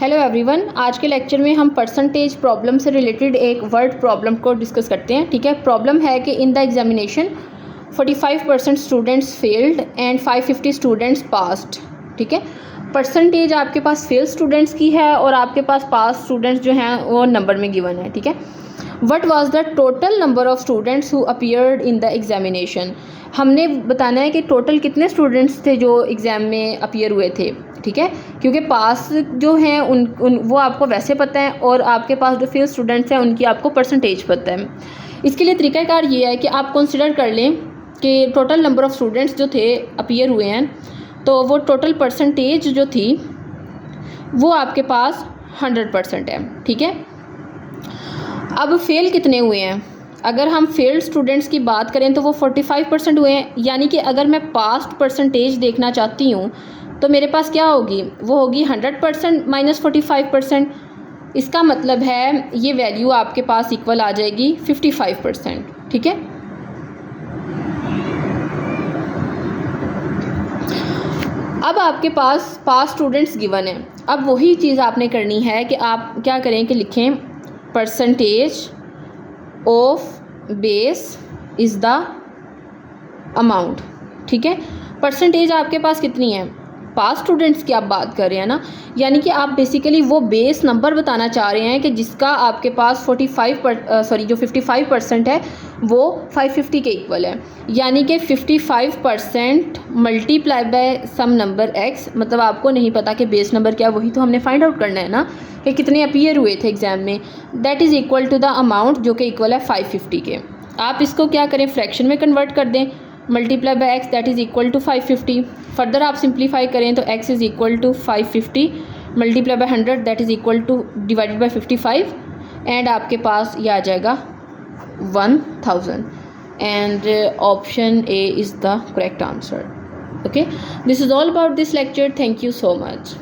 Hello everyone, आज के lecture में हम परसेंटेज प्रॉब्लम से रिलेटेड एक वर्ड प्रॉब्लम को डिस्कस करते हैं। ठीक है, प्रॉब्लम है कि in the examination 45% students failed and 550 students passed. ठीक है, परसेंटेज आपके पास फेल स्टूडेंट्स की है और आपके पास पास स्टूडेंट्स जो हैं वो नंबर में गिवन है। ठीक है, what was the total number of students who appeared in the examination. हमने बताना है कि टोटल कितने स्टूडेंट्स थे जो एग्ज़ाम में अपीयर हुए थे। ठीक है, क्योंकि पास जो हैं उन वो आपको वैसे पता है और आपके पास जो फेल स्टूडेंट्स हैं उनकी आपको परसेंटेज पता है। इसके लिए तरीक़ाकार ये है कि आप कंसिडर कर लें कि टोटल नंबर ऑफ़ स्टूडेंट्स जो थे अपीयर हुए हैं, तो वो टोटल परसेंटेज जो थी वो आपके पास 100% है। ठीक है, अब फेल कितने हुए हैं? अगर हम फेल्ड स्टूडेंट्स की बात करें तो वो 45% हुए हैं, यानी कि अगर मैं पास्ट परसेंटेज देखना चाहती हूँ तो मेरे पास क्या होगी, वो होगी 100% माइनस 45%। इसका मतलब है ये वैल्यू आपके पास इक्वल आ जाएगी 55%। ठीक है, अब आपके पास स्टूडेंट्स गिवन है। अब वही चीज़ आपने करनी है कि आप क्या करें कि लिखें percentage of base is the amount. ठीक है, परसेंटेज आपके पास कितनी है? पास स्टूडेंट्स की आप बात कर रहे हैं ना, यानी कि आप बेसिकली वो बेस नंबर बताना चाह रहे हैं कि जिसका आपके पास 55% है वो 550 के इक्वल है। यानी कि 55% multiply by some number x, मतलब आपको नहीं पता कि बेस नंबर क्या, वही तो हमने फाइंड आउट करना है ना कि कितने अपीयर हुए थे एग्ज़ाम में। That is equal to the amount जो कि इक्वल है 550 के। आप इसको क्या करें, फ्रैक्शन में कन्वर्ट कर दें, multiply by x that is equal to 550। Further आप सिंप्लीफाई करें तो x is equal to 550 multiply by 100 that is equal to divided by 55 and आपके पास ये आ जाएगा 1000 and option A is the correct answer. Okay, this is all about this lecture. Thank you so much.